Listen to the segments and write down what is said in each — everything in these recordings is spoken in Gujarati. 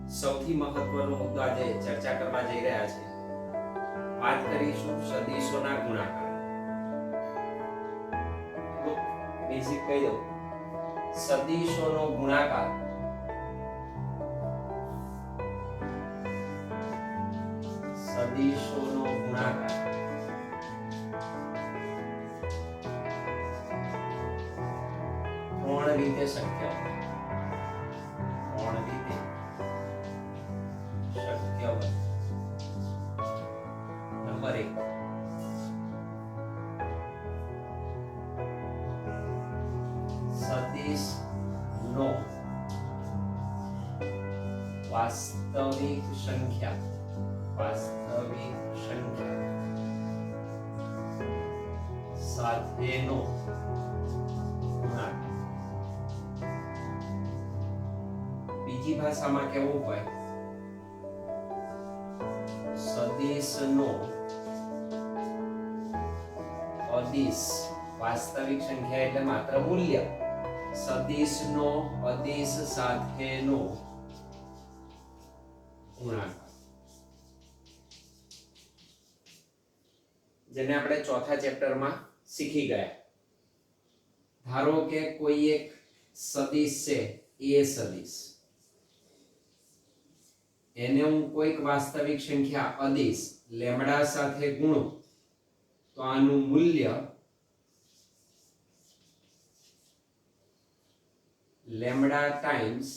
સૌથી મહત્વનો મુદ્દો આજે ચર્ચા કરવા જઈ રહ્યા છે. વાત કરીશું સદિશોના ગુણાકાર. બેઝિક કહી દઉં, સદિશોનો ગુણાકાર સદિશોનો ગુણાકાર ત્રણ રીતે શક્ય છે. નંબર 1, સદિશનો વાસ્તવિક સંખ્યા સાથેનો ગુણાકાર. બીજી ભાષામાં કેવું હોય, સદિશનો અદિશ, વાસ્તવિક સંખ્યા એટલે માત્ર મૂલ્ય, સદિશનો અદિશ સાથેનો ગુણાકાર, જેને આપણે ચોથા ચેપ્ટરમાં શીખી ગયા. ધારો કે કોઈ એક સદિશ છે, એ સદિશ, એને હું કોઈક વાસ્તવિક સંખ્યા અદિશ લેમ્ડા સાથે ગુણું તો આનું મૂલ્ય લેમ્ડા ટાઈમ્સ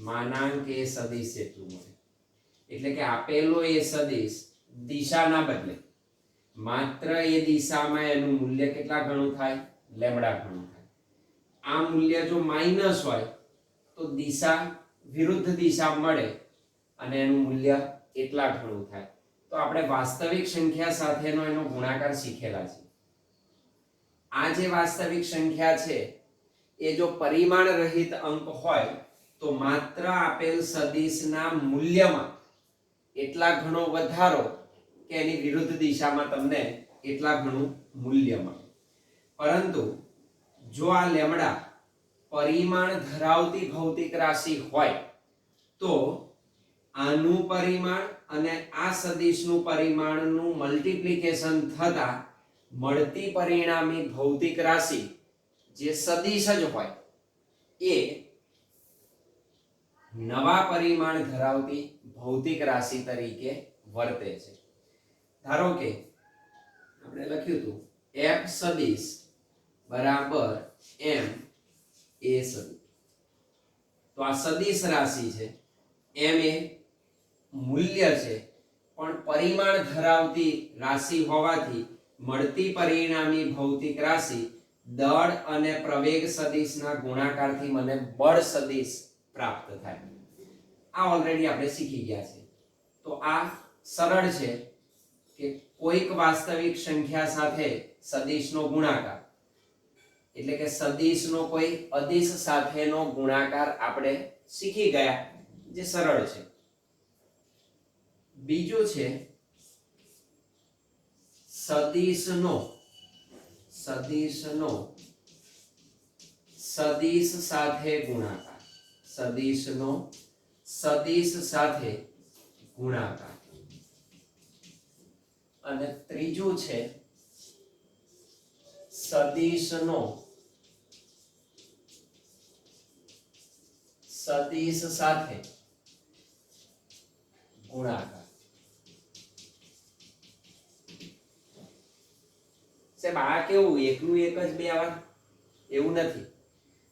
માનાંક એ સદિશ જેટલું મળે. એટલે કે આપેલો એ સદિશ દિશાના બદલે માત્ર એ દિશામાં એનું મૂલ્ય કેટલા ગણું થાય? લેમ્ડા ગણું થાય. આ મૂલ્ય જો માઈનસ હોય તો દિશા વિરુદ્ધ દિશા મળે અને એનું મૂલ્ય એટલા ગણું થાય. તો આપણે વાસ્તવિક સંખ્યા સાથેનો એનો ગુણાકાર શીખેલા છે. આ જે વાસ્તવિક સંખ્યા છે એ જો પરિમાણ રહિત અંક હોય તો માત્ર આપેલ સદિશના મૂલ્યમાં એટલા ઘણો વધારો કે એની વિરુદ્ધ દિશામાં તમને એટલા ઘણું મૂલ્ય મળે. પરંતુ જો આ લેમ્ડા પરિમાણ ધરાવતી ભૌતિક રાશિ હોય તો આનું પરિમાણ અને આ સદિશનું પરિમાણનું મલ્ટીપ્લિકેશન થતા મળતી પરિણામી ભૌતિક રાશિ જે સદિશ જ હોય એ નવા પરિમાણ ધરાવતી ભૌતિક રાશિ તરીકે વર્તે છે. ધારો કે આપણે લખ્યું હતું f સદિશ બરાબર m a સદિશ. તો આ સદિશ રાશિ છે, m એ મૂલ્ય છે, પણ પરિમાણ ધરાવતી રાશિ હોવાથી મળતી પરિણામી ભૌતિક રાશિ દળ અને પ્રવેગ સદિશના ગુણાકારથી મને બળ સદિશ પ્રાપ્ત થાય. આ ઓલરેડી આપણે શીખી ગયા છે. તો આ સરળ છે કે કોઈક વાસ્તવિક સંખ્યા સાથે સદિશનો ગુણાકાર, એટલે કે સદિશનો કોઈ અદિશ સાથેનો ગુણાકાર આપણે શીખી ગયા, જે સરળ છે. બીજું છે સદિશનો સદિશ સાથે ગુણાકાર. સદિશનો સદિશ સાથે ગુણાકાર. અને ત્રીજું છે સદિશનો સદિશ સાથે ગુણાકાર. સાહેબ આ કેવું એકનું એક જ બે આવા? એવું નથી.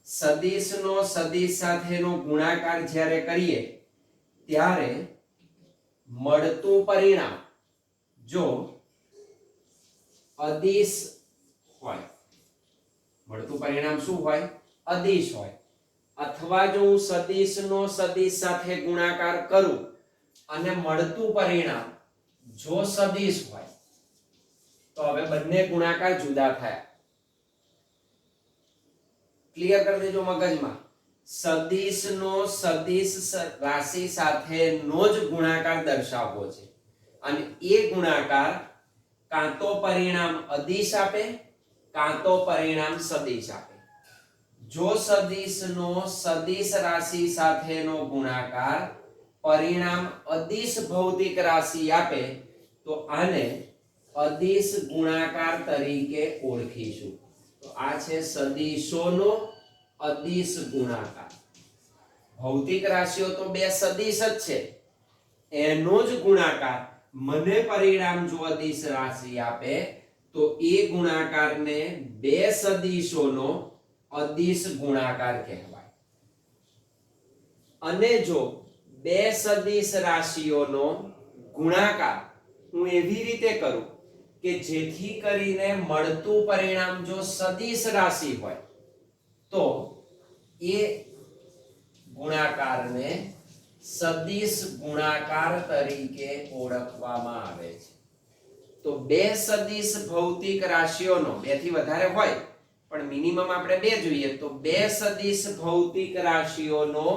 સદિશનો સદિશ સાથેનો ગુણાકાર જ્યારે કરીએ ત્યારે મળતું પરિણામ જો અદિશ હોય, મળતું પરિણામ શું હોય? અદિશ હોય. અથવા જો હું સદિશનો સદિશ સાથે ગુણાકાર કરું અને મળતું પરિણામ જો સદિશ હોય તો હવે બંને ગુણાકાર જુદા થયા. ક્લિયર કરી દેજો મગજમાં. સદિશનો સદિશ રાશિ સાથેનો જ ગુણાકાર દર્શાવવો છે અને એ ગુણાકાર કાં તો પરિણામ અદિશ આપે કાં તો પરિણામ સદિશ આપે. જો સદિશનો સદિશ રાશિ સાથેનો ગુણાકાર પરિણામ અદિશ ભૌતિક રાશિ આપે તો આને અદિશ ગુણાકાર તરીકે ઓળખીશું. તો આ છે સદિશોનો અદિશ ગુણાકાર. ભૌતિક રાશિઓ તો બે સદિશ જ છે, એનો જ ગુણાકાર મને પરિણામ જો અદિશ રાશિ આપે તો એ ગુણાકારને બે સદિશોનો અદિશ ગુણાકાર કહેવાય. અને જો બે સદિશ રાશિઓનો ગુણાકાર હું એવી રીતે કરું કે જેથી કરીને મળતું પરિણામ જો સદિશ રાશિ હોય તો એ ગુણાકારને સદિશ ગુણાકાર તરીકે ઓળખવામાં આવે છે. તો બે સદિશ ભૌતિક રાશિઓનો, બે થી વધારે હોય પણ મિનિમમ આપણે બે જોઈએ, તો બે સદિશ ભૌતિક રાશિઓનો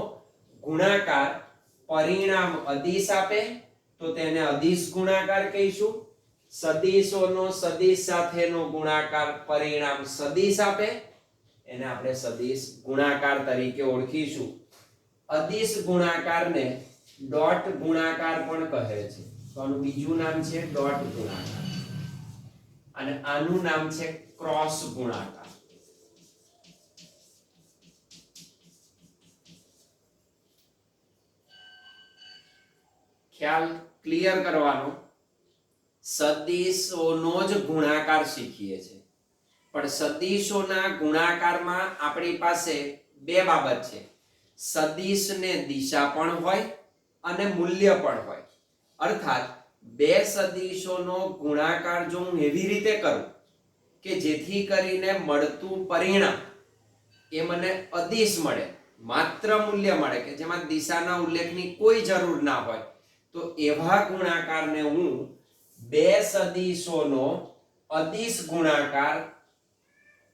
ગુણાકાર પરિણામ અદિશ આપે તો તેને અદિશ ગુણાકાર કહીશું. સદિશોનો સદિશ સાથેનો ગુણાકાર પરિણામ સદિશ આપે એને આપણે સદિશ ગુણાકાર તરીકે ઓળખીશું. અદિશ ગુણાકારને ડોટ ગુણાકાર પણ કહે છે. તો આનું બીજું નામ છે ડોટ ગુણાકાર અને આનું નામ છે ક્રોસ ગુણાકાર. ખ્યાલ ક્લિયર કરવાનો. સદિશોનો જ ગુણાકાર શીખીએ છે, પણ સદિશોના ગુણાકારમાં આપણી પાસે બે બાબત છે. સદિશને દિશા પણ હોય અને મૂલ્ય પણ હોય. અર્થાત બે સદિશોનો ગુણાકાર જો હું એવી રીતે કરું કે જેથી કરીને મળતું પરિણામ એ મને અદિશ મળે, માત્ર મૂલ્ય મળે કે જેમાં દિશાના ઉલ્લેખની કોઈ જરૂર ના હોય, તો એવા ગુણાકારને હું બે સદિશોનો અદિશ ગુણાકાર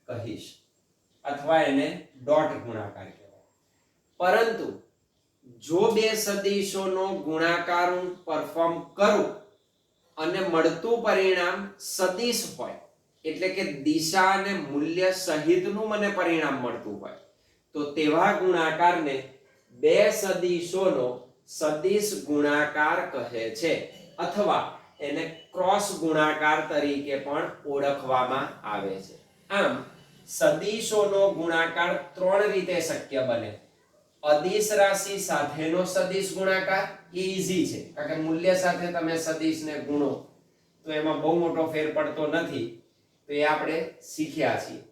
કહીશ અથવા એને ડોટ ગુણાકાર કહેવાય. પરંતુ જો બે સદિશોનો ગુણાકાર હું પરફોર્મ કરું અને મળતું પરિણામ સદિશ હોય, એટલે કે દિશા અને મૂલ્ય સહિતનું મને પરિણામ મળતું હોય, તો તેવા ગુણાકારને બે સદિશોનો સદિશ ગુણાકાર કહે છે અથવા એને ક્રોસ ગુણાકાર તરીકે પણ ઓળખવામાં આવે છે. આમ સદિશોનો ગુણાકાર ત્રણ રીતે શક્ય બને. અદિશ રાશિ સાથેનો સદિશ ગુણાકાર એ ઈઝી છે, કારણ કે મૂલ્ય સાથે તમે સદિશને ગુણો તો એમાં બહુ મોટો ફેર પડતો નથી, તો એ આપણે શીખ્યા છીએ.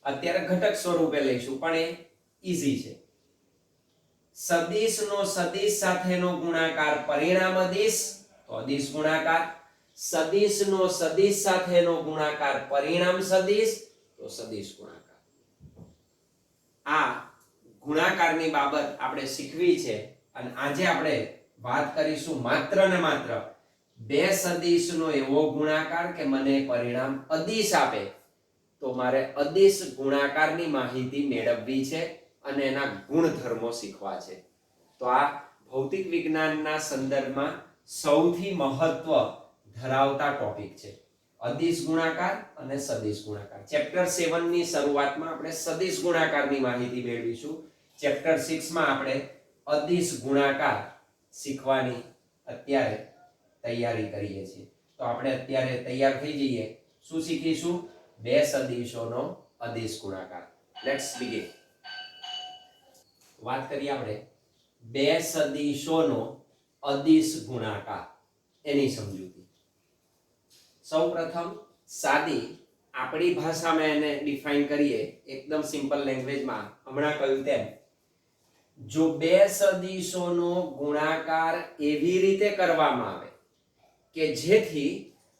અત્યારે ઘટક સ્વરૂપે લઈશું પણ એ ઈઝી છે. સદિશનો સદિશ સાથેનો ગુણાકાર પરિણામ અદિશ તો અદિશ ગુણાકાર. સદિશનો સદિશ સાથેનો ગુણાકાર પરિણામ સદિશ તો સદિશ ગુણાકાર. આ ગુણાકારની બાબત આપણે શીખવી છે અને આજે આપણે વાત કરીશું માત્ર ને માત્ર બે સદિશનો એવો ગુણાકાર કે મને પરિણામ અદિશ આપે, તો મારે અદિશ ગુણાકારની માહિતી મેળવવી છે અને એના ગુણધર્મો શીખવા છે. તો આ ભૌતિક વિજ્ઞાનના સંદર્ભમાં સૌથી મહત્વ ધરાવતા ટોપિક છે, અદિશ ગુણાકાર અને સદિશ ગુણાકાર. ચેપ્ટર 7 ની શરૂઆતમાં આપણે સદિશ ગુણાકારની માહિતી મેળવીશું. ચેપ્ટર 6 માં આપણે અદિશ ગુણાકાર શીખવાની અત્યારે તૈયારી કરીએ છીએ. તો આપણે અત્યારે તૈયાર થઈ જઈએ. શું શીખીશું? બે સદિશોનો અદિશ ગુણાકાર. Let's begin. વાત કરીએ આપણે બે સદિશોનો અદિશ ગુણાકાર એની સમજૂતી. સૌપ્રથમ સાદી આપણી ભાષામાં એને ડિફાઇન કરીએ, એકદમ સિમ્પલ લેંગ્વેજમાં. હમણાં કહ્યું તેમ, જો બે સદિશોનો ગુણાકાર એવી રીતે કરવામાં આવે કે જેથી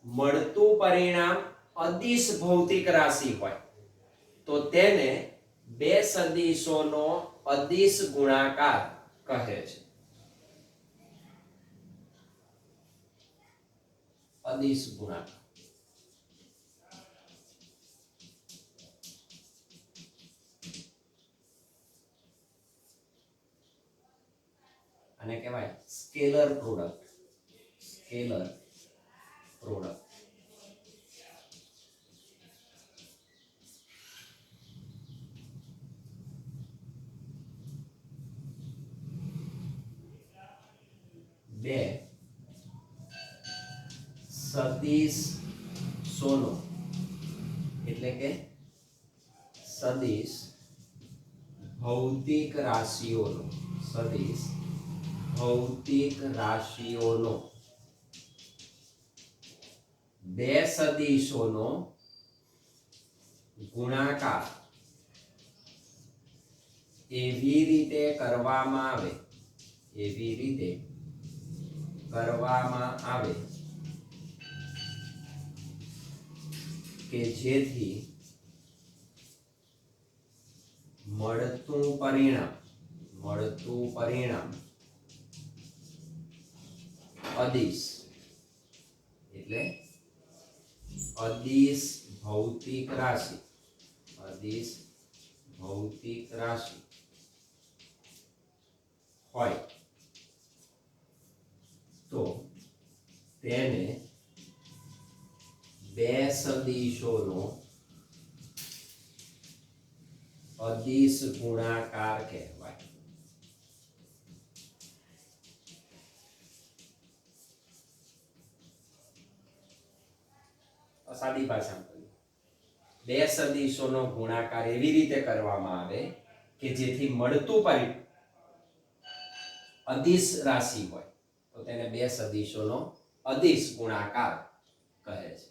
મળતું પરિણામ અદિશ ભૌતિક રાશિ હોય, તો તેને બે સદિશોનો અદિશ ગુણાકાર કહે છે. અદિશ ગુણાકાર. આને કહેવાય સ્કેલર પ્રોડક્ટ. Scalar product. બે સદિશોનો એટલે કે સદિશ ભૌતિક રાશિઓનો સદિશ ભૌતિક રાશિઓનો બે સદિશોનો ગુણાકાર એવી રીતે કરવામાં આવે કે જેથી મળતું પરિણામ અદિશ એટલે અદિશ ભૌતિક રાશિ હોય તો તેને બે સદિશોનો અદિશ ગુણાકાર કહેવાય. સાદી ભાષામાં બે સદિશોનો ગુણાકાર એવી રીતે કરવામાં આવે કે જેથી મળતું પરિણામ અદિશ રાશિ હોય તો તેને બે સદિશોનો અદિશ ગુણાકાર કહે છે.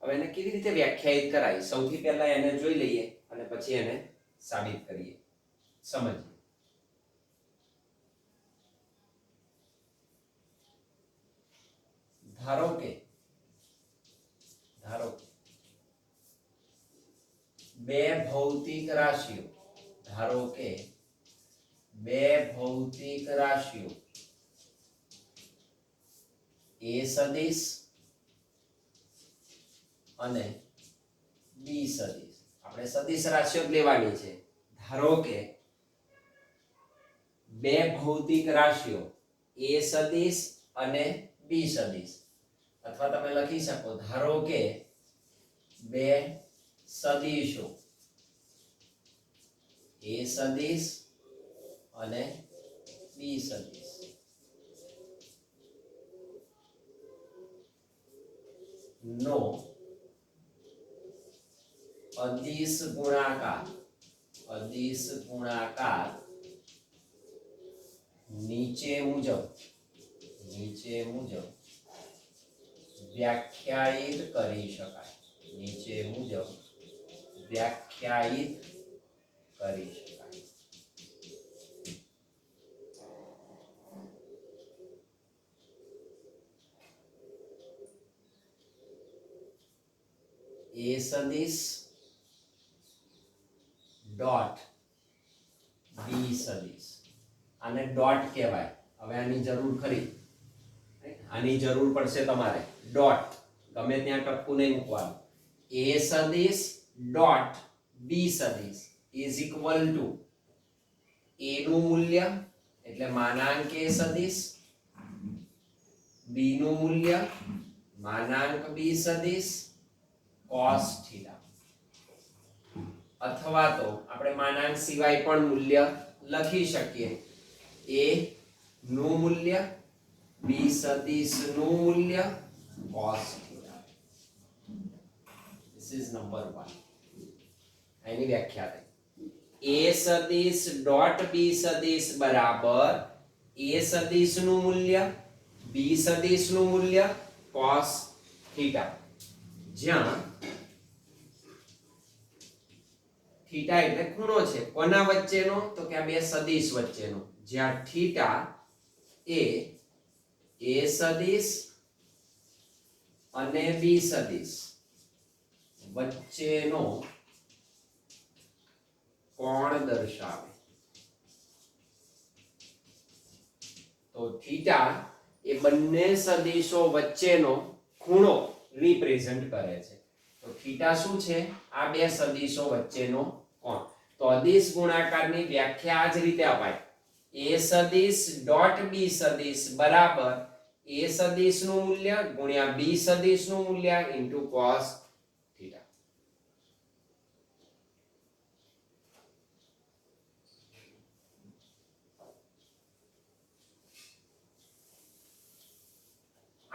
હવે એને કેવી રીતે વ્યાખ્યાયિત કરાય સૌથી પહેલા એને જોઈ લઈએ અને પછી એને સાબિત કરીએ, સમજીએ. ધારો કે બે ભૌતિક રાશિઓ A સદિશ અને B સદિશ. આપણે સદિશ રાશિઓ જ લેવાની છે. ધારો કે બે ભૌતિક રાશિઓ A સદિશ અને B સદિશ, અથવા તમે લખી શકો ધારો કે બે સદિશો A સદિશ અને B સદિશ નો અદિશ ગુણાકાર નીચે મુજબ વ્યાખ્યાયિત કરી શકાય. A સદિશ ડોટ B સદિશ. આને ડોટ કહેવાય. હવે આની જરૂર ખરી, આની જરૂર પડશે તમારે. ડોટ ગમે ત્યાં ટપકું નહીં મૂકવાનું. A સદિશ ડોટ B સદિશ ઇઝ ઇક્વલ ટુ A નું મૂલ્ય એટલે માનાંક A સદિશ, B નું મૂલ્ય માનાંક B સદિશ cos થીટા. અથવા તો આપણે માનાંક સિવાય પણ મૂલ્ય લખી શકીએ. A નું મૂલ્ય B સદિશ નું મૂલ્ય cos theta. This is number 1. એની વ્યાખ્યા થઈ. A સદિશ ડોટ B સદિશ બરાબર A સદિશ નું મૂલ્ય B સદિશ નું મૂલ્ય cos થીટા. જ્યાં થીટા એટલે ખૂણો છે. કોના વચ્ચેનો? તો કે આ બે સદિશ વચ્ચેનો. જ્યાં થીટા એ A સદિશ અને B સદિશ વચ્ચેનો કોણ દર્શાવે. તો થીટા એ બંને સદિશો વચ્ચેનો ખૂણો રિપ્રેઝન્ટ કરે છે. તો થીટા શું છે? આ બે સદિશો વચ્ચેનો કોણ. તો અદિશ ગુણાકારની વ્યાખ્યા આ જ રીતે અપાય. A સદિશ ડોટ B સદિશ બરાબર A સદિશ નું મૂલ્ય ગુણ્યા B સદિશ નું મૂલ્ય ઇન્ટુ cos થીટા.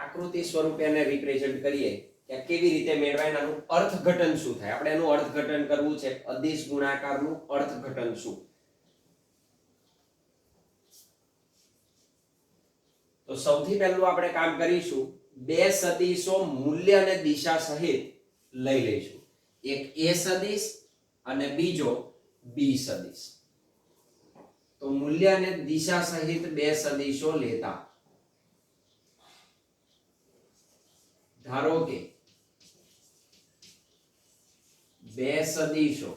આકૃતિ સ્વરૂપે એને રિપ્રેઝન્ટ કરીએ કે કેવી રીતે મેળવાય, એનું અર્થઘટન શું થાય. આપણે એનું અર્થઘટન કરવું છે. અદિશ ગુણાકારનું અર્થઘટન શું? તો સૌથી પહેલું આપણે કામ કરીશું, બે સદિશો મૂલ્ય અને દિશા સહિત લઈ લઈશું. એક એ સદિશ અને બીજો બી સદિશ. તો મૂલ્ય અને દિશા સહિત બે સદિશો લેતા ધારો કે બે સદિશો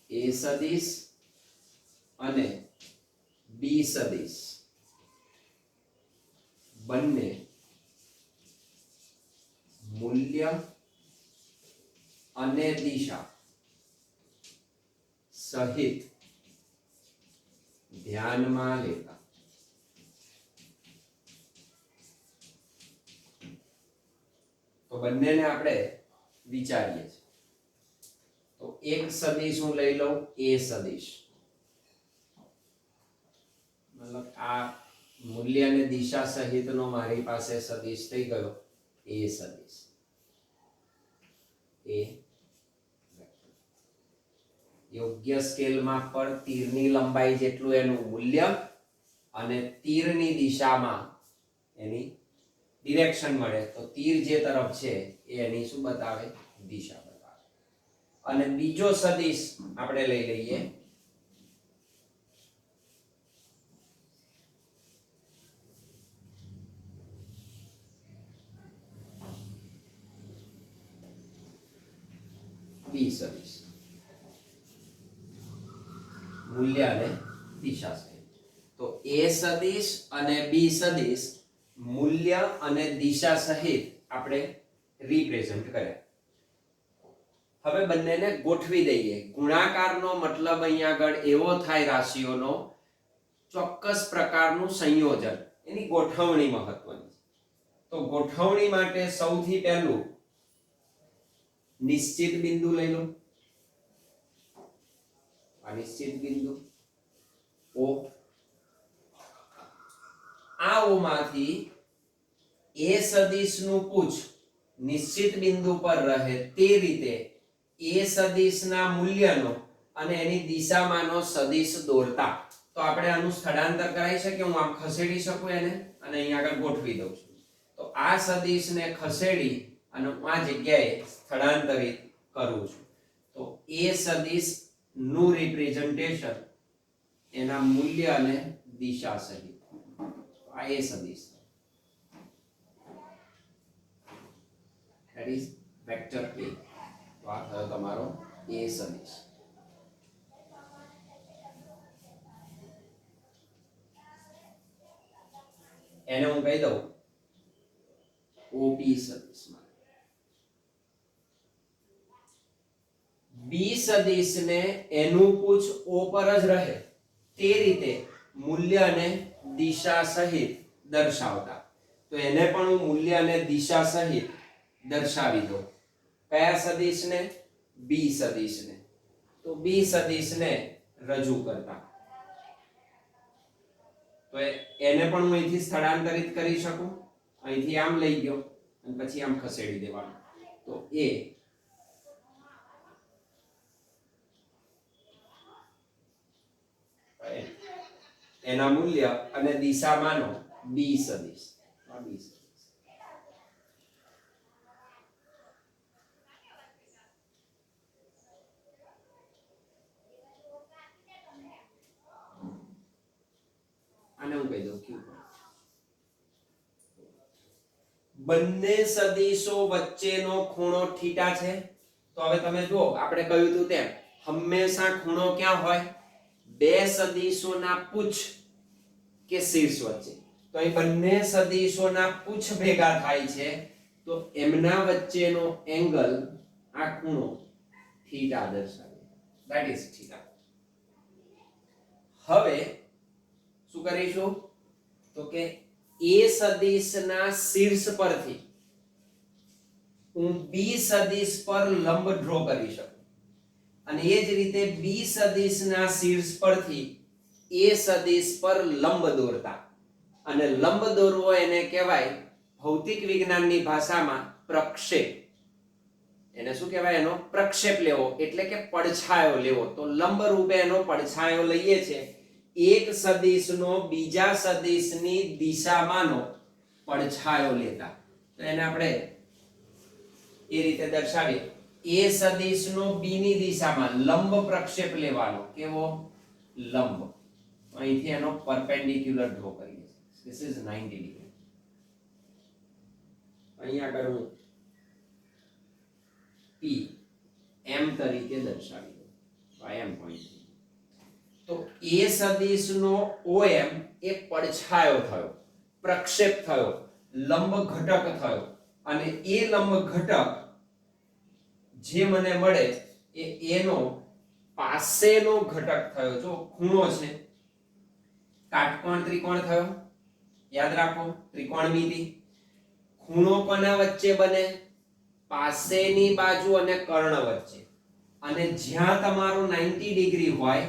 એ સદિશ અને બી સદિશ બંને મૂલ્ય અને દિશા સહિત ધ્યાનમાં લેતા. તો બંનેને આપણે વિચારીએ છીએ. તો એક સદિશ હું લઈ લઉં, એ સદિશ, મતલબ આ મૂલ્ય અને દિશા સહિતનો મારી પાસે સદિશ થઈ ગયો એ સદિશ. એ યોગ્ય સ્કેલ માપ પર તીરની લંબાઈ જેટલું એનું મૂલ્ય અને તીરની દિશામાં એની ડિરેક્શન મળે, તો તીર જે તરફ છે એ એની શું બતાવે? દિશા બતાવે. અને બીજો સદિશ આપણે લઈ લઈએ બી સદિશ, મૂલ્ય અને દિશા સહિત. તો એ સદિશ અને બી સદિશ મૂલ્ય અને દિશા સહિત આપણે રિપ્રેઝન્ટ કર્યા. હવે બંનેને ગોઠવી દઈએ. ગુણાકારનો મતલબ અહીંયા આગળ એવો થાય રાશિઓનો ચોક્કસ પ્રકારનું સંયોજન, એની ગોઠવણી મહત્વની છે. તો ગોઠવણી માટે સૌથી પહેલું નિશ્ચિત બિંદુ લઈ લો. આ નિશ્ચિત બિંદુ O. આ O માંથી એ સદિશનું પૂછ નિશ્ચિત બિંદુ પર રહે તે રીતે એ સદિશના મૂલ્યનો અને એની દિશામાંનો સદિશ દોરતા. તો આપણે આનું સ્થળાંતર કરાવી શકીએ. હું આમ ખસેડી શકું એને અને અહીંયા આગળ ગોઠવી દઉં છું. તો આ સદિશને ખસેડી અને હું આ જગ્યાએ સ્થળાંતરિત કરું છું. તો એ સદિશ નું રિપ્રેઝન્ટેશન એના મૂલ્ય અને દિશા સહિત. આ એ સદિશ, that is vector A. તો આ થયો તમારો એ સદિશ. એને હું કહી દઉં OB સદિશમાં. બી સદિશને એનું પૂછ O પર જ રહે તે રીતે મૂલ્ય અને દિશા સહિત દર્શાવતા. તો એને પણ હું મૂલ્ય અને દિશા સહિત દર્શાવી દઉં. કયા સદિશને? બી સદિશને. તો બી સદિશને રજૂ કરતા. તો એને પણ હું અહીંથી સ્થળાંતરિત કરી શકું. અહીંથી આમ લઈ ગયો અને પછી આમ ખસેડી દેવાનું. તો એ એના મૂલ્ય અને દિશામાંનો બી સદિશ. આ બી સદિશ. આને હું કહી દઉં Q. બંને સદિશો વચ્ચેનો ખૂણો થીટા છે. તો હવે તમે જુઓ, આપણે કહ્યું હતું તેમ હંમેશા ખૂણો ક્યાં હોય? બે સદિશોના પૂછ કે શીર્ષ વચ્ચે. તો અહીં બંને સદિશોના પૂછ ભેગા થાય છે, તો એમના વચ્ચેનો એંગલ આ ખૂણો થીટા દર્શાવે. that is theta. હવે શું કરીશું? તો કે એ સદિશના શીર્ષ પરથી હું બી સદિશ પર લંબ ડ્રો કરી શકું અને એ જ રીતે બી સદિશના શીર્ષ પરથી એ સદિશ પર લંબ દોરતા. અને લંબ દોરવો એને કહેવાય ભૌતિક વિજ્ઞાનની ભાષામાં પ્રક્ષેપ. એને શું કહેવાય? એનો પ્રક્ષેપ લેવો એટલે કે પડછાયો લેવો. તો લંબ રૂપે એનો પડછાયો લઈએ છે. એક સદિશનો બીજા સદિશની દિશામાંનો પડછાયો લેતા. તો એને આપણે એ રીતે દર્શાવીએ. એ સદિશનો બી ની દિશામાં લંબ પ્રક્ષેપ લેવાનો. કેવો? લંબ. અહીંથી એનો પરપેન્ડિક્યુલર ડ્રો કરીએ. This is 90 degree. અહીં આગળ હું P M તરીકે દર્શાવી દઉં. એમ પોઈન્ટ. તો એ સદિશનો OM એ પડછાયો થયો, પ્રક્ષેપ થયો, લંબ ઘટક થયો અને એ લંબ ઘટક જે મને મળે એ એનો પાસેનો ઘટક થયો. જો ખૂણો છે, કાટકોણ ત્રિકોણ થયો. યાદ રાખો, ત્રિકોણમિતિ. ખૂણો કોના વચ્ચે બને? પાસેની બાજુ અને કર્ણ વચ્ચે. અને જ્યાં તમારું 90 ડિગ્રી હોય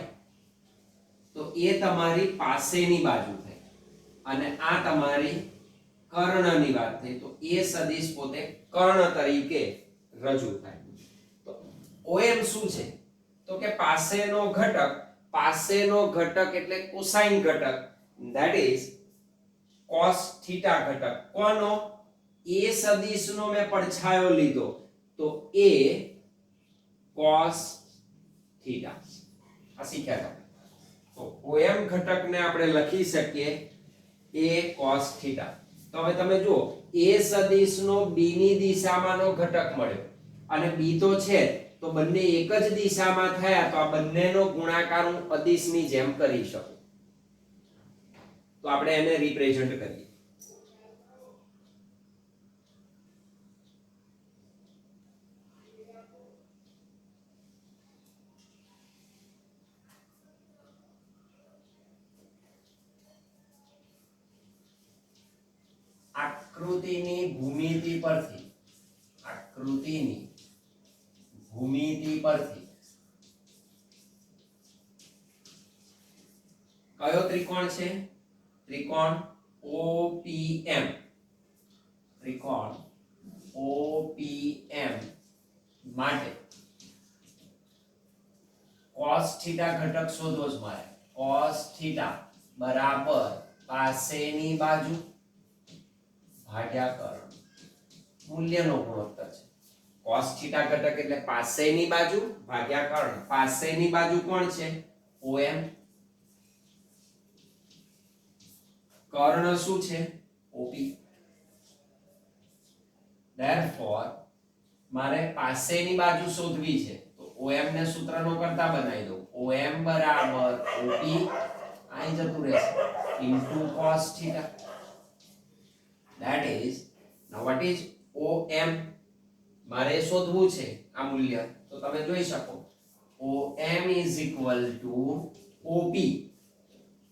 તો એ તમારી પાસેની બાજુ થઈ અને આ તમારી કર્ણની વાત થઈ. તો એ સદિશ પોતે કર્ણ તરીકે રજૂ થાય. તો OM શું છે? તો કે પાસેનો ઘટક. પાસેનો ઘટક એટલે કોસાઇન ઘટક, that is cos થીટા ઘટક. કોનો? એ સદિશનો મેં પડછાયો લીધો તો એ cos થીટા. આ શીખ્યા તમે. તો OM ઘટકને આપણે લખી શકીએ a cos થીટા. તો હવે તમે જુઓ, એ સદિશનો b ની દિશામાંનો ઘટક મળ્યો અને b તો છે તો બંને એક જ દિશામાં થયા. તો આ બંનેનો ગુણાકાર હું અદિશની જેમ કરી શકું. તો આપણે એને રિપ્રેઝન્ટ કરીએ. આકૃતિની ભૂમિતિ પરથી કયો ત્રિકોણ છે? ત્રિકોણ OPM. ત્રિકોણ OPM માટે cos થીટા ઘટક શોધવો જ મારે. cos થીટા બરાબર પાસેની બાજુ ભાગ્યા કર્ણ. મૂલ્યનો ગુણોત્તર છે. cos થીટા ઘટક એટલે પાસેની બાજુ ભાગ્યા કર્ણ. પાસેની બાજુ કોણ છે? OM. કર્ણ શું છે? OP. therefore મારે પાસેની બાજુ શોધવી છે તો OM ને સૂત્રનો કરતા બનાવી દઉં. OM બરાબર OP અહીં જતું રહેશે into cos theta. that is, now what is OM? મારે શોધવું છે આ મૂલ્ય. તો તમે જોઈ શકો OM is equal to OP.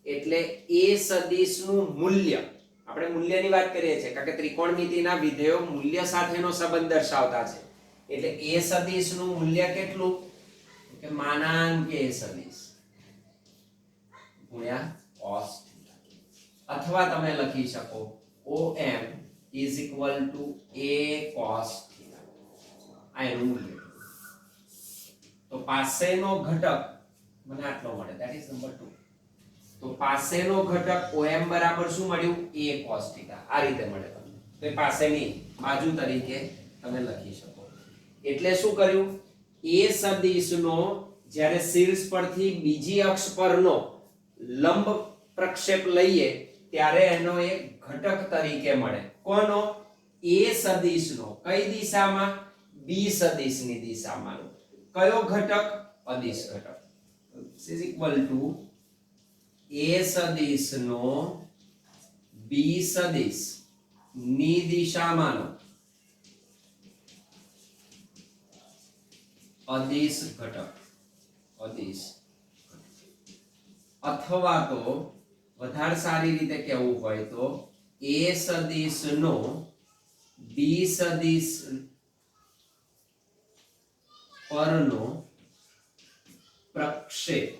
એટલે એ સદિશનું મૂલ્ય. આપણે મૂલ્યની વાત કરીએ છીએ કારણ કે ત્રિકોણમિતિના વિધેયો મૂલ્ય સાથેનો સંબંધ દર્શાવતા છે. એટલે એ સદિશનું મૂલ્ય કેટલું? કે માનાંક એ સદિશ ગુણ્યા cos થીટા. અથવા તમે લખી શકો OM is equal to a cos theta. આ એનું મૂલ્ય. તો પાસેનો ઘટક મને આટલો મળે, that is number 2. તો પાસેનો ઘટક OM બરાબર શું મળ્યું? a cos theta. આ રીતે મળે તમને. તો એ પાસેની બાજુ તરીકે તમે લખી શકો. એટલે શું કર્યું? એ સદિશનો જ્યારે શીર્ષ પરથી બીજી અક્ષ પરનો લંબ પ્રક્ષેપ લઈએ ત્યારે એનો એક ઘટક તરીકે મળે. કોનો? એ સદિશનો. કઈ દિશામાં? બી સદિશની દિશામાં. કયો ઘટક? અદિશ ઘટક. is equal to એ સદિશનો બી સદિશ ની દિશામાંનો અદિશ ઘટક. અદિશ. અથવા તો વધારે સારી રીતે કહેવું હોય તો એ સદિશનો બી સદિશ પરનો પ્રક્ષેપ.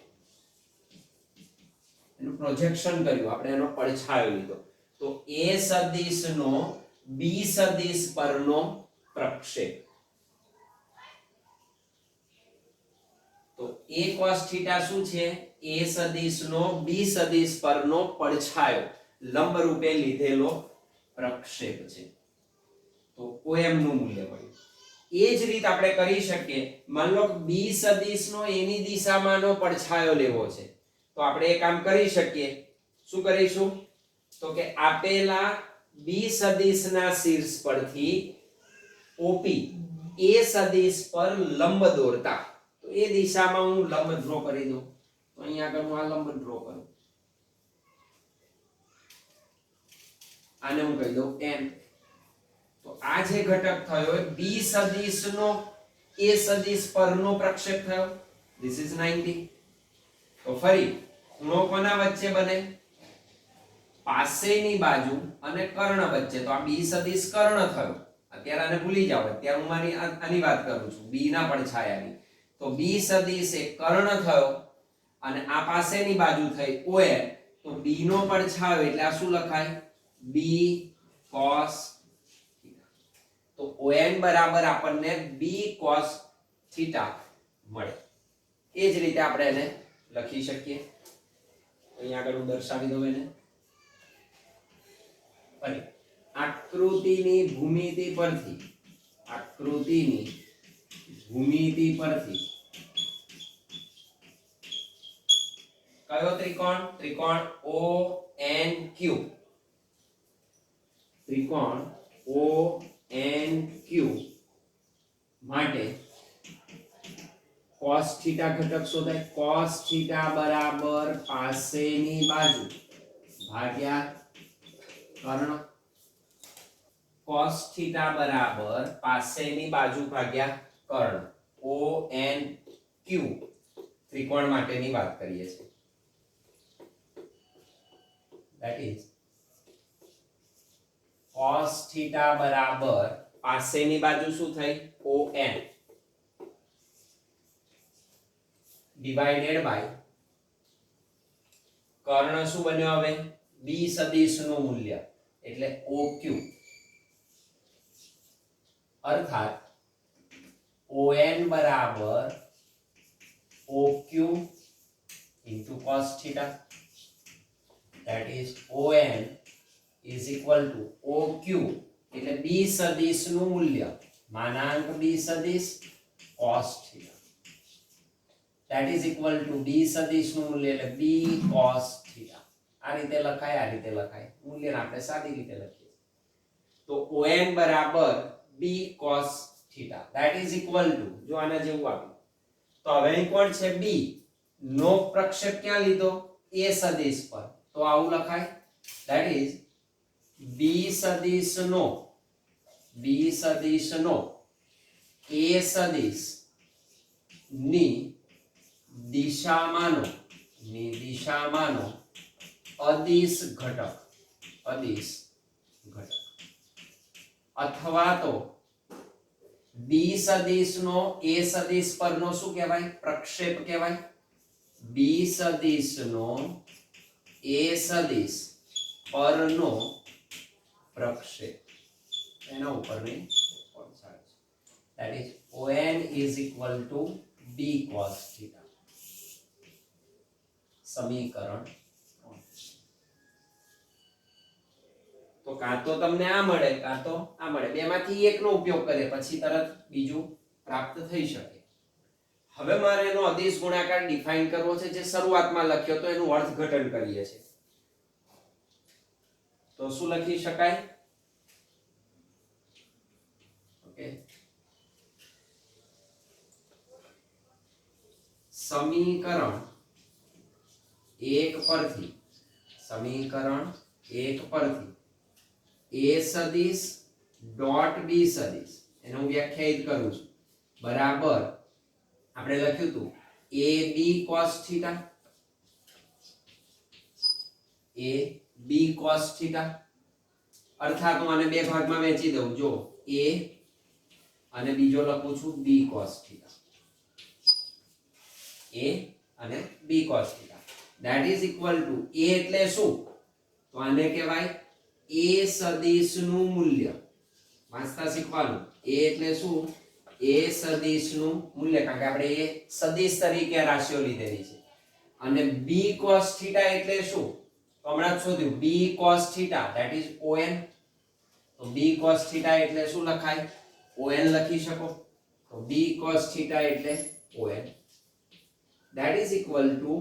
એનું પ્રોજેક્શન કર્યું આપણે, એનો પડછાયો લીધો. તો એ સદિશનો બી સદિશ પરનો પ્રક્ષેપ. તો a cos θ શું છે? a સદિશનો બી સદિશ પરનો પડછાયો લંબ રૂપે લીધેલો પ્રક્ષેપ છે. તો OM નું મૂલ્ય મળ્યું. એ જ રીત આપણે કરી શકીએ. માન લો બી સદિશનો એની દિશામાંનો પડછાયો લેવો છે, તો આપણે એ કામ કરી શકીએ. શું કરીશું? તો કે આપેલા બી સદિશના શીર્ષ પરથી OP એ સદિશ પર લંબ દોરતા, તો એ દિશામાં હું લંબ ડ્રો કરી દઉં. તો અહીંયા આગળ હું આ લંબ ડ્રો કરું, આને હું કહી દઉં n. તો આ જે ઘટક થયો એ બી સદિશનો એ સદિશ પરનો પ્રક્ષેપ થયો. This is 90. તો ફરી ખૂણો કોના વચ્ચે બને? પાસેની બાજુ અને કર્ણ વચ્ચે. તો આ બી સદિશ કર્ણ થયો. અત્યારે આને ભૂલી જાઓ, અત્યારે હું આની વાત કરું છું, બી ના પડછાયાની. તો બી સદિશ એ કર્ણ થયો અને આ પાસેની બાજુ થઈ ON. તો બી નો પડછાયો એટલે આ શું લખાય? બી cos θ. તો ON બરાબર આપણને બી cos θ મળે. એ જ રીતે આપણે એને લખી શકીએ. અહીંયા આગળ હું દર્શાવી દઉં એને. અને આકૃતિની ભૂમિતિ પરથી કયો ત્રિકોણ? ત્રિકોણ ONQ. ત્રિકોણ ONQ માટે cos θ ઘટક શોધાય. cos θ બરાબર પાસેની બાજુ ભાગ્યા કર્ણ. cos θ બરાબર પાસેની બાજુ ભાગ્યા કર્ણ. ONQ ત્રિકોણ માટેની વાત કરીએ છીએ. that is cos θ બરાબર પાસેની બાજુ શું થઈ? ON ડિવાઇડેડ બાય કર્ણ શું બન્યો હવે? બી સદિશનું મૂલ્ય એટલે OQ. અર્થાત ON બરાબર OQ into cos θ. that is ON is equal to OQ એટલે બી સદિશનું મૂલ્ય માનાંક બી સદિશ cos θ. that is equal to બી સદિશનું મૂલ્ય એટલે બી cos θ. આ રીતે લખાય, આ રીતે લખાય. મૂલ્યને આપણે સાદી રીતે લખીએ. તો ON બરાબર બી cos θ. that is equal to, જો આના જેવું આપ્યું તો હવે અહીં કોણ છે? બી નો પ્રક્ષેપ ક્યાં લીધો? એ સદિશ પર. તો આવું લખાય. that is બી સદિશનો એ સદિશ ની દિશામાંનો અદિશ ઘટક અથવા તો બી સદિશનો એ સદિશ પરનો શું કહેવાય? પ્રક્ષેપ કહેવાય. બી સદિશનો એ સદિશ પરનો પ્રક્ષેપ એના ઉપરની પડછાયો છે. that is ON is equal to B cos θ. સમીકરણ. તો કાં તો તમને આ મળે કાં તો આ મળે, બેમાંથી એકનો ઉપયોગ કરે પછી તરત બીજું પ્રાપ્ત થઈ શકે. હવે મારે એનો અદિશ ગુણાકાર ડિફાઇન કરવો છે, જે શરૂઆતમાં લખ્યો તો એનું અર્થઘટન કરીએ છીએ. તો શું લખી શકાય? ઓકે, સમીકરણ 1 પરથી a સદિશ ડોટ બી સદિશ એને હું વ્યાખ્યાયિત કરું છું બરાબર આપણે લખ્યું હતું ab cos θ, ab cos θ. અર્થાત હું આને બે ભાગમાં વહેંચી દઉં. જો a અને બીજો લખું છું b cos θ. a અને b cos θ. that is equal to a એટલે શું? તો આને કહેવાય એ સદિશનું મૂલ્ય વાંચતા શીખવાનું એ એટલે શું એ સદિશનું મૂલ્ય કારણ કે આપણે એ સદિશ તરીકે રાશિઓ લીધેલી છે અને b cos θ એટલે શું તો હમણાં જ શોધ્યું b cos θ that is on તો b cos θ એટલે શું લખાય on લખી શકો તો b cos θ એટલે on that is equal to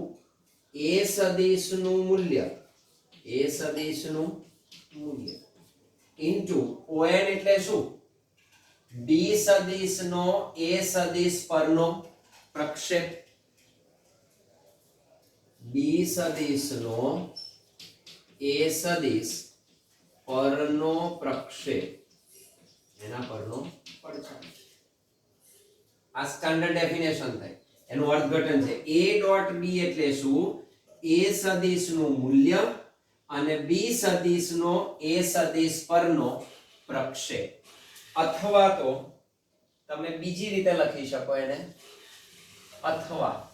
a સદિશનું મૂલ્ય into on એટલે શું b સદિશનો a સદિશ પરનો પ્રક્ષેપ b સદિશનો a સદિશ પરનો પ્રક્ષેપ એના પરનો પડછાયો આ સ્ટાન્ડર્ડ ડેફિનેશન થાય એનું અર્થઘટન છે a ડોટ b એટલે શું a સદિશનું મૂલ્ય અને b સદિશનો a સદિશ પરનો પ્રક્ષેપ અથવા તો તમે બીજી રીતે લખી શકો એને અથવા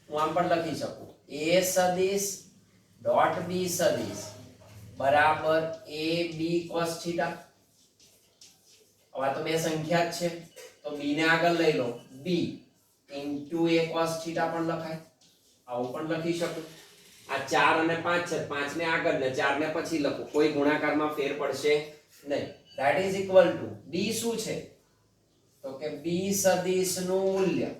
હું આમ પણ લખી શકું a સદિશ ડોટ b સદિશ બરાબર a b cos θ હવે તો બે સંખ્યા જ છે તો b ને આગળ લઈ લો b into a cos θ પણ લખાય આવું પણ લખી શકું આ 4 અને 5 છે 5 ને આગળ ને 4 ને પછી લખો કોઈ ગુણાકારમાં ફેર પડશે નહીં that is equal to b શું છે તો કે b સદિશનું મૂલ્ય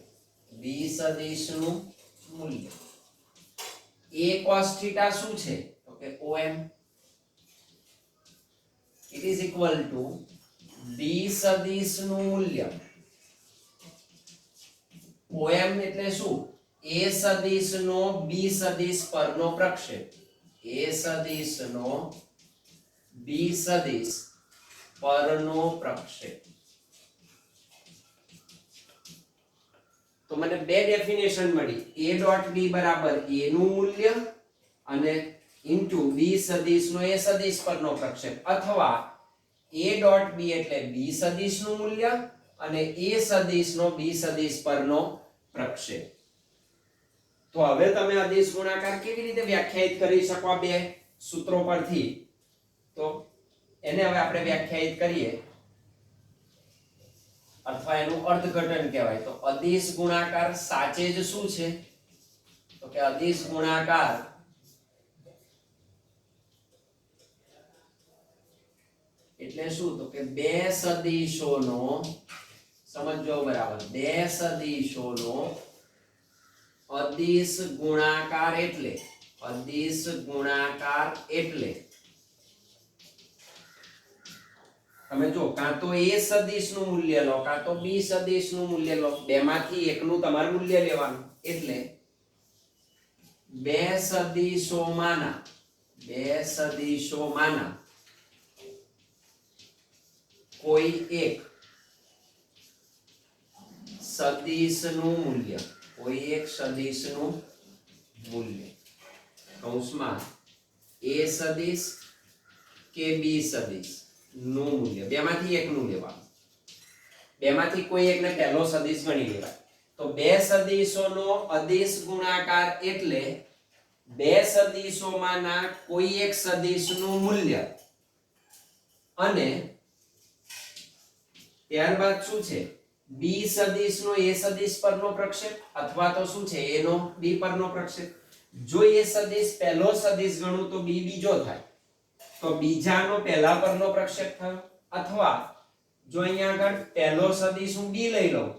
a cos θ શું છે તો કે om it is equal to b સદિશનું મૂલ્ય om એટલે શું a સદિશનો b સદિશ પરનો પ્રક્ષેપ a સદિશનો b સદિશ પરનો પ્રક્ષેપ તો મને બે ડેફિનેશન મળી a ડોટ b બરાબર a નું મૂલ્ય અને ઇન્ટુ b સદિશનો a સદિશ પરનો પ્રક્ષેપ અથવા a ડોટ b એટલે b સદિશનું મૂલ્ય અને a સદિશનો b સદિશ પરનો પ્રક્ષેપ તો હવે તમે અદિશ ગુણાકાર કેવી રીતે વ્યાખ્યાયિત કરી શકો આ બે સૂત્રો પરથી તો એને હવે આપણે વ્યાખ્યાયિત કરીએ અથવા એનું અર્થઘટન કહેવાય તો અદિશ ગુણાકાર સાચે જ શું છે તો કે અદિશ ગુણાકાર એટલે શું તો કે બે સદિશોનો સમજો બરાબર બે સદિશોનો અદિશ ગુણાકાર એટલે તમે જો કાં તો a સદિશનું મૂલ્ય લો કાં તો b સદિશનું મૂલ્ય લો બેમાંથી એકનું તમારે મૂલ્ય લેવાનું એટલે બે સદિશોમાંના કોઈ એક સદિશનું મૂલ્ય કૌંસમાં a સદિશ કે b સદિશ નું મૂલ્ય બેમાંથી એકનું લેવાનું બેમાંથી કોઈ એકને પહેલો સદિશ ગણી લેવાય તો બે સદિશોનો અદિશ ગુણાકાર એટલે બે સદિશોમાંના કોઈ એક સદિશનું મૂલ્ય અને ત્યારબાદ શું છે b સદિશનો a સદિશ પરનો પ્રક્ષેપ અથવા તો શું છે a નો b પરનો પ્રક્ષેપ જો a સદિશ પહેલો સદિશ ગણું તો b બીજો થાય તો બીજાનો પહેલા પરનો પ્રક્ષેપ થયો અથવા જો અહીંયા આગળ પહેલો સદિશ હું b લઈ લઉં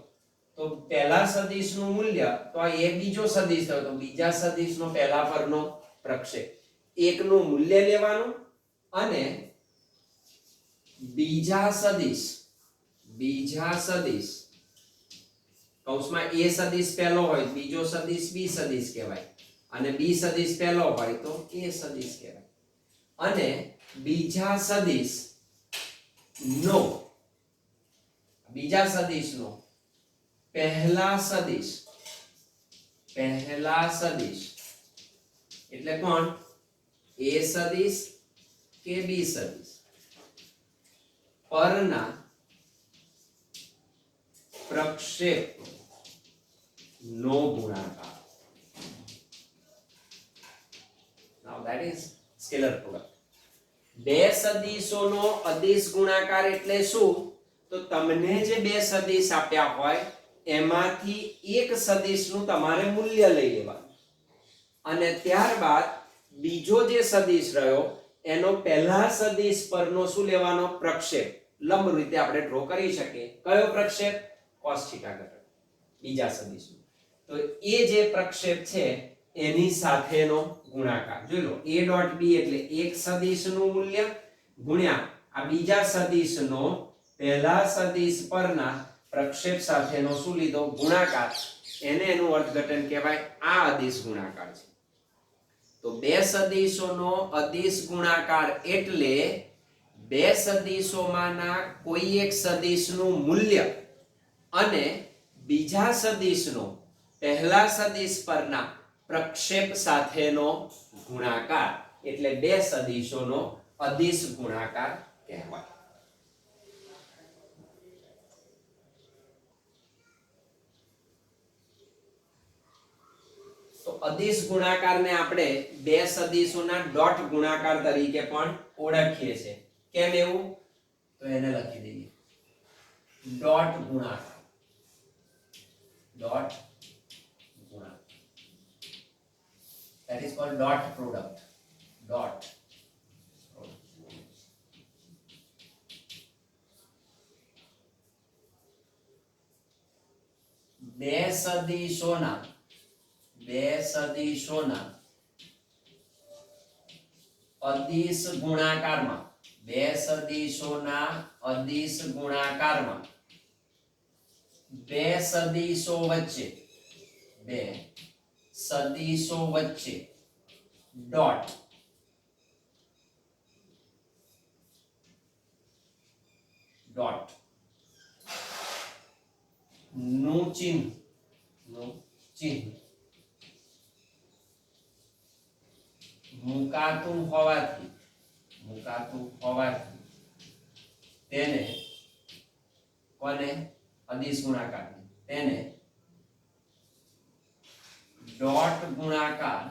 તો પહેલા સદિશનું મૂલ્ય તો આ a બીજો સદિશ થયો તો બીજા સદિશનો પહેલા પરનો પ્રક્ષેપ એકનું મૂલ્ય લેવાનું અને બીજા સદિશ કૌંસમાં a સદિશ પહેલો હોય બીજો સદિશ b સદિશ કહેવાય અને b સદિશ પહેલો હોય તો a સદિશ કહેવાય અને બીજા સદિશનો પહેલા સદિશ એટલે કોણ a સદિશ કે b સદિશ પરના પ્રક્ષેપ નો ગુણાકાર. Now that is scalar product. બે સદિશોનો અદિશ ગુણાકાર એટલે શું? તો તમને જે બે સદિશ આપ્યા હોય એમાંથી એક સદિશનું તમારે મૂલ્ય લઈ લેવાનું અને ત્યારબાદ બીજો જે સદિશ રહ્યો એનો પહેલા સદિશ પરનો શું લેવાનો? પ્રક્ષેપ. લંબ રીતે આપણે ડ્રો કરી શકીએ. કયો પ્રક્ષેપ? cos θ ઘટક બીજા સદિશનો. તો એ જે પ્રક્ષેપ છે એની સાથેનો ગુણાકાર જોઈ લો. a ડોટ b એટલે એક સદિશનું મૂલ્ય ગુણ્યા આ બીજા સદિશનો પહેલા સદિશ પરના પ્રક્ષેપ સાથેનો શું લીધો? ગુણાકાર. એને એનું અર્થઘટન કહેવાય. આ અદિશ ગુણાકાર છે. તો બે સદિશોનો અદિશ ગુણાકાર એટલે બે સદિશોમાંના કોઈ એક સદિશનું મૂલ્ય અને બીજા સદિશનો પહેલા સદિશ પરના પ્રક્ષેપ સાથેનો ગુણાકાર એટલે બે સદિશોનો અદિશ ગુણાકાર કહેવાય. તો અદિશ ગુણાકારને આપણે બે સદિશોના ડોટ ગુણાકાર તરીકે પણ ઓળખીએ છીએ. કેમ એવું? તો એને લખી દઈએ. ડોટ ગુણાકાર. ડોટ ગુણાકાર. That is called dot product. Dot. બે સદિશોના અદિશ ગુણાકારમાં બે સદિશોના અદિશ ગુણાકારમાં બે સદિશો વચ્ચે ડોટ નું ચિહ્ન મુકાતું હોવાથી તેને કોને? અદિશ ગુણાકાર. તેને ડોટ ગુણાકાર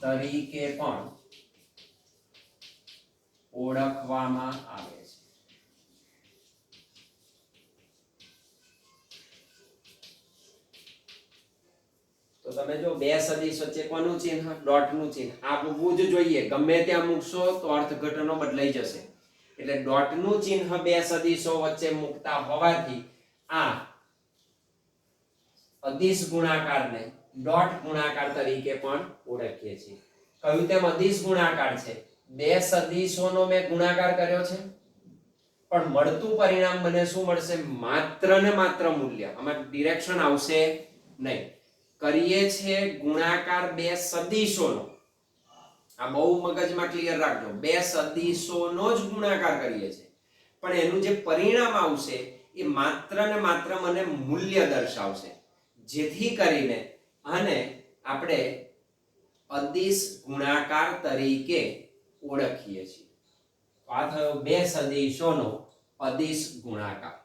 તરીકે પણ ઓળખવામાં આવે છે. તો તમે જો બે સદિશ વચ્ચે કોનું ચિહ્ન? ડોટનું ચિહ્ન આપવું જ જોઈએ. ગમે ત્યાં મૂકશો તો અર્થઘટનો બદલાઈ જશે. એટલે ડોટનું ચિહ્ન બે સદિશો વચ્ચે મૂકતા હોવાથી આ અદિશ ગુણાકારને ડોટ ગુણાકાર તરીકે પણ ઓળખીએ છીએ. કહ્યું તેમ અદિશ ગુણાકાર છે. બે સદિશોનો મેં ગુણાકાર કર્યો છે પણ મળતું પરિણામ મને શું મળશે? માત્ર ને માત્ર મૂલ્ય. આમાં ડિરેક્શન આવશે નહીં. કરીએ છીએ ગુણાકાર બે સદિશોનો. આ બહુ મગજમાં ક્લિયર રાખજો. બે સદિશોનો જ ગુણાકાર કરીએ છીએ પણ એનું જે પરિણામ આવશે એ માત્ર ને માત્ર મને મૂલ્ય દર્શાવશે. જેથી કરીને આને આપણે અદિશ ગુણાકાર તરીકે ઓળખીએ છીએ. આ થયો બે સદિશોનો અદિશ ગુણાકાર.